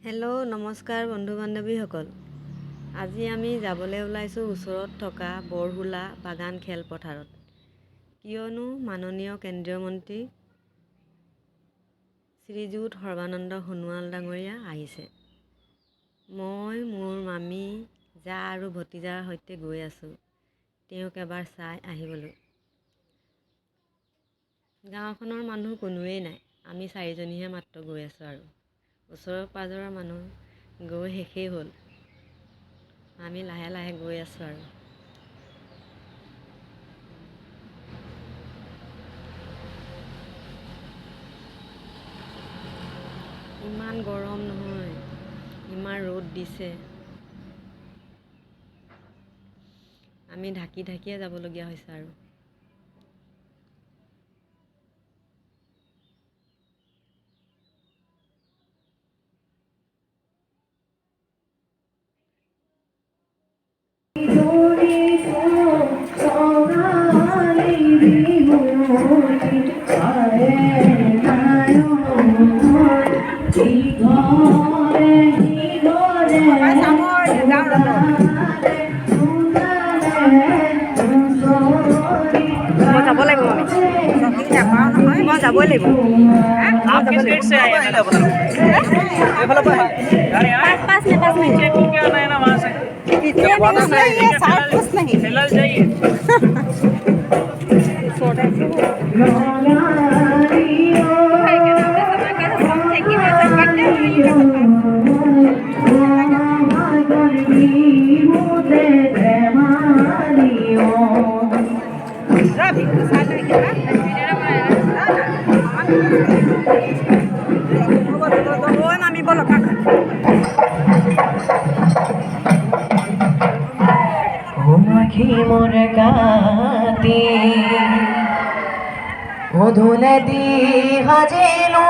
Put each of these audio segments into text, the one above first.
Hello' নমস্কাৰ বন্ধু বান্ধৱীসকল। আজি আমি যাবলৈ ওলাইছোঁ ওচৰত থকা বৰহোলা বাগান খেলপথাৰত, কিয়নো মাননীয় কেন্দ্ৰীয় মন্ত্ৰী শ্ৰীযুত সৰ্বানন্দ সোণোৱাল ডাঙৰীয়া আহিছে। মই মোৰ মামী, জা আৰু ভতিজাৰ সৈতে গৈ আছোঁ তেওঁক এবাৰ চাই আহিবলৈ। গাঁওখনৰ মানুহ কোনোৱেই নাই, আমি চাৰিজনীহে মাত্ৰ গৈ আছোঁ আৰু ওচৰৰ পাজৰৰ মানুহ গৈ শেষেই হ'ল। আমি লাহে লাহে গৈ আছোঁ আৰু ইমান গৰম নহয়, ইমান ৰ'দ দিছে। আমি ঢাকিয়ে যাবলগীয়া হৈছে আৰু যাব লাগিব, মই যাবই লাগিব। মোর গাতি মধুলে দি হাজিলো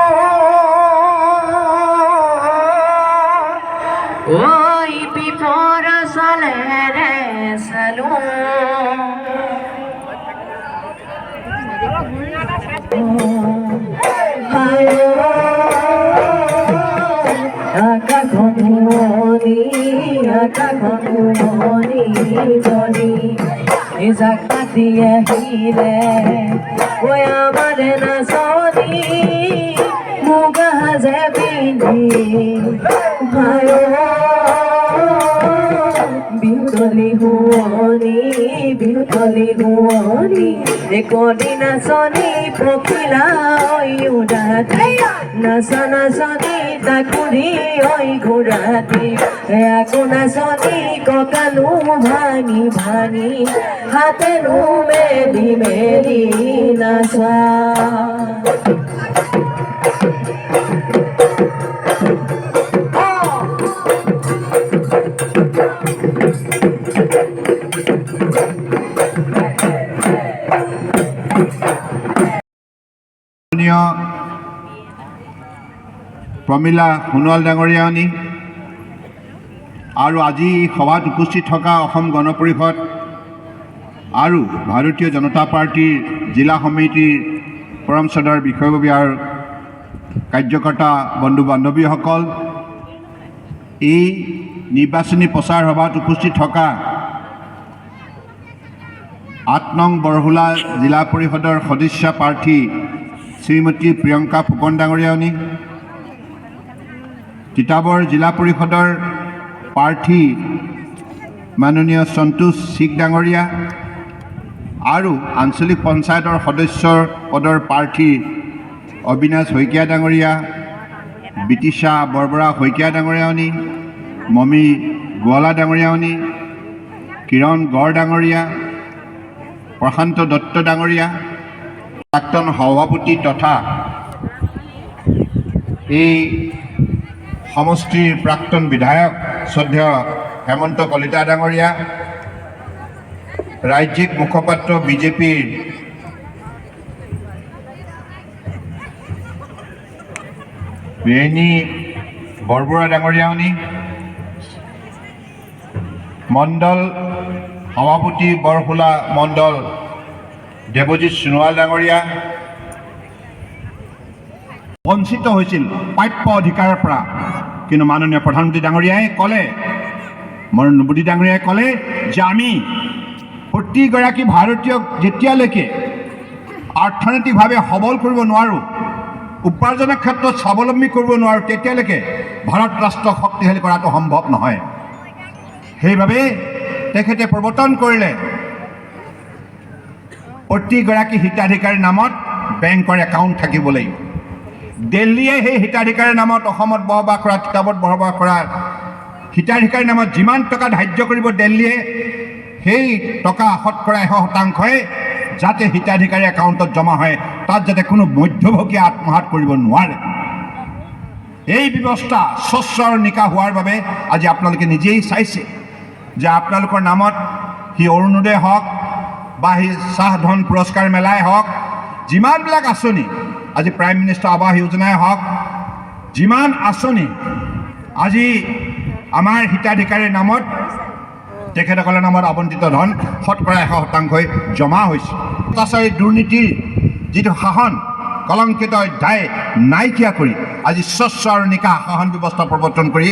ওই পিপর সলে রে সালু আকা ঘুমনি গনি জাকা দিয়ে হিলে ওই আমার নাচনি মুগা যে পিন্ধি বিহুতলি হুৱনি একদি নাচনি পখিলা উৰাতি নাচা নাচনি তাকুৰি ঘূৰাতি আকৌ নাচনি কঁকালো ভাঙি ভাঙি হাতেনো মেলি মেলি নাচা। প্ৰমীলা সোণোৱাল ডাঙৰীয়ানী আৰু আজি সভাত উপস্থিত থকা অসম গণ পৰিষদ আৰু ভাৰতীয় জনতা পাৰ্টীৰ জিলা সমিতিৰ পৰম শ্ৰদ্ধাৰ বিষয়ববী আৰু কাৰ্যকৰ্তা বন্ধু বান্ধৱীসকল, এই নিৰ্বাচনী প্ৰচাৰ সভাত উপস্থিত থকা ৮ নং বৰহোলা জিলা পৰিষদৰ সদস্য প্ৰাৰ্থী শ্ৰীমতী প্ৰিয়ংকা ফুকন ডাঙৰীয়ানী, তিতাবৰ জিলা পৰিষদৰ প্ৰাৰ্থী মাননীয় সন্তোষ চিক ডাঙৰীয়া আৰু আঞ্চলিক পঞ্চায়তৰ সদস্যৰ পদৰ প্ৰাৰ্থী অবিনাশ শইকীয়া ডাঙৰীয়া, বিতিশা বৰবৰা শইকীয়া ডাঙৰীয়ানী, মমী গোৱালা ডাঙৰীয়ানী, কিৰণ গড় ডাঙৰীয়া, প্ৰশান্ত দত্ত ডাঙৰীয়া, প্ৰাক্তন সভাপতি তথা এই সমষ্টিৰ প্ৰাক্তন বিধায়ক শ্ৰদ্ধেয় হেমন্ত কলিতা ডাঙৰীয়া, ৰাজ্যিক মুখপাত্ৰ বিজেপিৰ বেনী বৰবৰা ডাঙৰীয়ানী, মণ্ডল সভাপতি বৰহোলা মণ্ডল দেৱজিৎ সোণোৱাল ডাঙৰীয়া, বঞ্চিত হৈছিল প্ৰাপ্য অধিকাৰৰ পৰা। কিন্তু মাননীয় প্ৰধানমন্ত্ৰী ডাঙৰীয়াই ক'লে, নৰেন্দ্ৰ মোদী ডাঙৰীয়াই ক'লে যে আমি প্ৰতিগৰাকী ভাৰতীয়ক যেতিয়ালৈকে অৰ্থনৈতিকভাৱে সবল কৰিব নোৱাৰোঁ, উপাৰ্জনৰ ক্ষেত্ৰত স্বাৱলম্বী কৰিব নোৱাৰোঁ, তেতিয়ালৈকে ভাৰত ৰাষ্ট্ৰক শক্তিশালী কৰাটো সম্ভৱ নহয়। সেইবাবে তেখেতে প্ৰৱৰ্তন কৰিলে প্ৰতিগৰাকী হিতাধিকাৰীৰ নামত বেংকৰ একাউণ্ট থাকিব লাগিব। দিল্লীয়ে সেই হিতাধিকাৰীৰ নামত অসমত বসবাস কৰা, তিতাবৰত বসবাস কৰা হিতাধিকাৰীৰ নামত যিমান টকা ধাৰ্য কৰিব দিল্লীয়ে, সেই টকা শতকৰা 100% যাতে হিতাধিকাৰী একাউণ্টত জমা হয়, তাত যাতে কোনো মধ্যভোগীয়ে আত্মসাৎ কৰিব নোৱাৰে। এই ব্যৱস্থা স্বচ্ছ আৰু নিকা হোৱাৰ বাবে আজি আপোনালোকে নিজেই চাইছে যে আপোনালোকৰ নামত সি অৰুণোদয় হওক বা সি চাহ ধন পুৰস্কাৰ মেলাই হওক, যিমানবিলাক আঁচনি, আজি প্ৰাইম মিনিষ্টাৰ আৱাস যোজনাই হওক, যিমান আঁচনি আজি আমাৰ হিতাধিকাৰীৰ নামত তেখেতসকলৰ নামত আবণ্টিত ধন শতকৰা 100% জমা হৈছে। অত্যাচাৰী দুৰ্নীতিৰ যিটো শাসন কলংকিত অধ্যায় নাইকিয়া কৰি আজি স্বচ্ছ আৰু নিকা শাসন ব্যৱস্থা প্ৰৱৰ্তন কৰি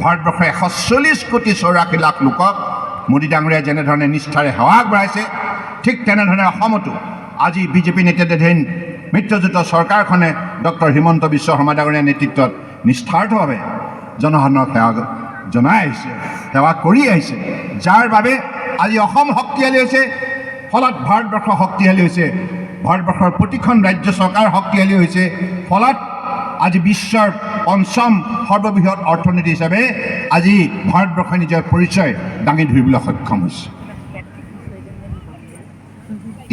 ভাৰতবৰ্ষৰ 140 কোটি 84 লাখ লোকক মোদী ডাঙৰীয়াই যেনেধৰণে নিষ্ঠাৰে সেৱা আগবঢ়াইছে, ঠিক তেনেধৰণে অসমতো আজি বিজেপি নেতৃত্বাধীন মিত্ৰজোঁটৰ চৰকাৰখনে ডক্টৰ হিমন্ত বিশ্ব শৰ্মা ডাঙৰীয়াৰ নেতৃত্বত নিস্বাৰ্থভাৱে জনসাধাৰণক সেৱা জনাই আহিছে, সেৱা কৰি আহিছে, যাৰ বাবে আজি অসম শক্তিশালী হৈছে, ফলত ভাৰতবৰ্ষ শক্তিশালী হৈছে, ভাৰতবৰ্ষৰ প্ৰতিখন ৰাজ্য চৰকাৰ শক্তিশালী হৈছে, ফলত আজি বিশ্বৰ পঞ্চম সৰ্ববৃহৎ অৰ্থনীতি হিচাপে আজি ভাৰতবৰ্ষই নিজৰ পৰিচয় দাঙি ধৰিবলৈ সক্ষম হৈছে।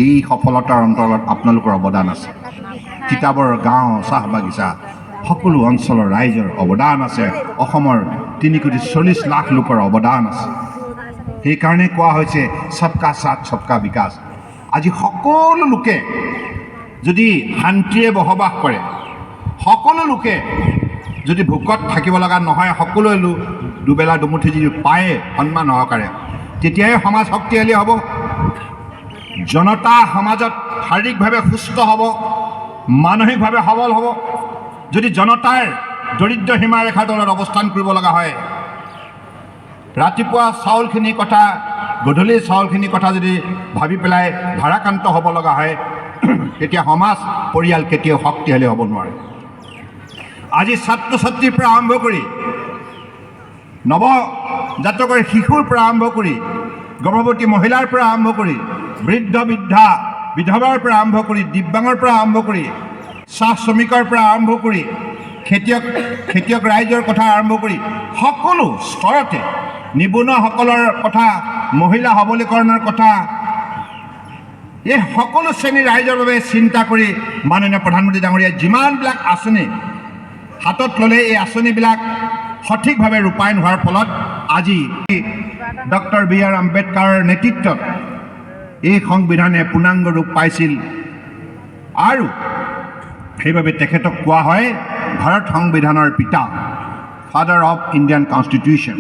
এই সফলতাৰ অন্তৰালত আপোনালোকৰ অৱদান আছে। তিতাবৰ গাঁও, চাহ বাগিচা সকলো অঞ্চলৰ ৰাইজৰ অৱদান আছে, অসমৰ 3,40 লাখ লোকৰ অৱদান আছে। সেইকাৰণে কোৱা হৈছে সবকা সাথ সবকা বিকাশ। আজি সকলো লোকে যদি শান্তিৰে বসবাস কৰে, সকলো লোকে যদি ভোকত থাকিব লগা নহয়, সকলোৱে দুবেলা দুমুঠি যদি পায় সন্মান সহকাৰে, তেতিয়াই সমাজ শক্তিশালী হ'ব, জনতা সমাজত শাৰীৰিকভাৱে সুস্থ হ'ব, মানসিকভাৱে সবল হ'ব। যদি জনতাৰ দৰিদ্ৰ সীমাৰেখাৰ তলত অৱস্থান কৰিব লগা হয়, ৰাতিপুৱা চাউলখিনিৰ কথা, গধূলি চাউলখিনিৰ কথা যদি ভাবি পেলাই ভাৰাক্ৰান্ত হ'ব লগা হয়, তেতিয়া সমাজ পৰিয়াল কেতিয়াও শক্তিশালী হ'ব নোৱাৰে। আজি ছাত্ৰ ছাত্ৰীৰ পৰা আৰম্ভ কৰি নৱজাতকৰ শিশুৰ পৰা আৰম্ভ কৰি গৰ্ভৱতী মহিলাৰ পৰা আৰম্ভ কৰি বৃদ্ধ বৃদ্ধা বিধৱাৰ পৰা আৰম্ভ কৰি দিব্যাঙৰ পৰা আৰম্ভ কৰি চাহ শ্ৰমিকৰ পৰা আৰম্ভ কৰি খেতিয়ক ৰাইজৰ কথা আৰম্ভ কৰি সকলো স্তৰতে নিবনুৱাসকলৰ কথা, মহিলা সবলীকৰণৰ কথা, এই সকলো শ্ৰেণীৰ ৰাইজৰ বাবে চিন্তা কৰি মাননীয় প্ৰধানমন্ত্ৰী ডাঙৰীয়াই যিমানবিলাক আঁচনি হাতত ল'লে, এই আঁচনিবিলাক সঠিকভাৱে ৰূপায়ণ হোৱাৰ ফলত আজি ডক্টৰ B.R. আম্বেদকাৰৰ নেতৃত্বত এই সংবিধানে পূৰ্ণাংগ ৰূপ পাইছিল। আৰু সেইবাবে তেখেতক কোৱা হয় ভাৰত সংবিধানৰ পিতা, ফাদাৰ অফ ইণ্ডিয়ান কনষ্টিটিউশ্যন।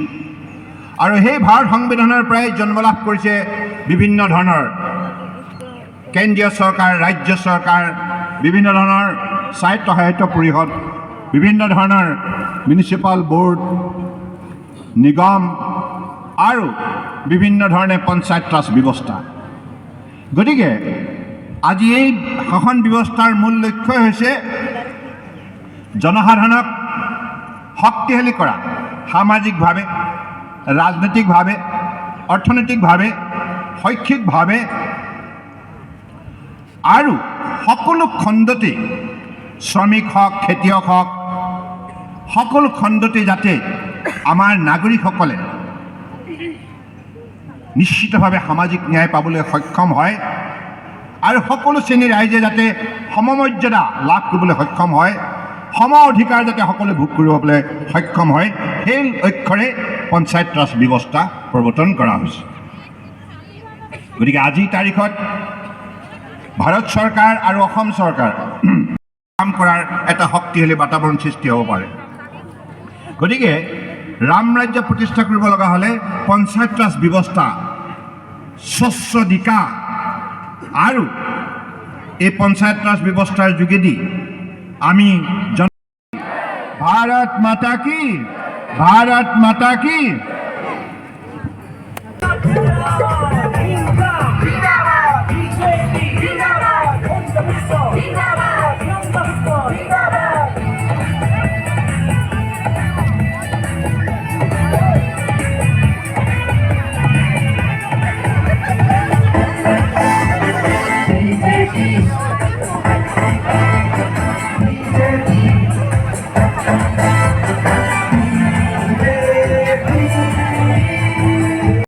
আৰু সেই ভাৰত সংবিধানৰ পৰাই জন্ম লাভ কৰিছে বিভিন্ন ধৰণৰ কেন্দ্ৰীয় চৰকাৰ, ৰাজ্য চৰকাৰ, বিভিন্ন ধৰণৰ স্বায়ত্তশাসিত পৰিষদ, বিভিন্ন ধৰণৰ মিউনিচিপাল বোৰ্ড, নিগম আৰু বিভিন্ন ধৰণে পঞ্চায়ত ৰাজ ব্যৱস্থা। গতিকে আজি এই শাসন ব্যৱস্থাৰ মূল লক্ষ্য হৈছে জনসাধাৰণক শক্তিশালী কৰা, সামাজিকভাৱে, ৰাজনৈতিকভাৱে, অৰ্থনৈতিকভাৱে, শৈক্ষিকভাৱে আৰু সকলো খণ্ডতেই, শ্ৰমিক হওক, খেতিয়ক হওক, সকলো খণ্ডতেই যাতে আমাৰ নাগৰিকসকলে নিশ্চিতভাৱে সামাজিক ন্যায় পাবলৈ সক্ষম হয় আৰু সকলো শ্ৰেণীৰ ৰাইজে যাতে সমমৰ্যাদা লাভ কৰিবলৈ সক্ষম হয়, সম অধিকাৰ যাতে সকলোৱে ভোগ কৰিবলৈ সক্ষম হয়, সেই লক্ষ্যৰে পঞ্চায়ত ৰাজ ব্যৱস্থা প্ৰৱৰ্তন কৰা হৈছে। গতিকে আজিৰ তাৰিখত ভাৰত চৰকাৰ আৰু অসম চৰকাৰ কাম কৰাৰ এটা শক্তিশালী বাতাবৰণ সৃষ্টি হ'ব পাৰে। গতিকে ৰাম ৰাজ্য প্ৰতিষ্ঠা কৰিব লগা হ'লে পঞ্চায়ত ৰাজ ব্যৱস্থা স্বচ্ছ নিকা আৰু এই পঞ্চায়ত ৰাজ ব্যৱস্থাৰ যোগেদি আমি ভাৰত মাতা কি भारत माता की जिंदाबाद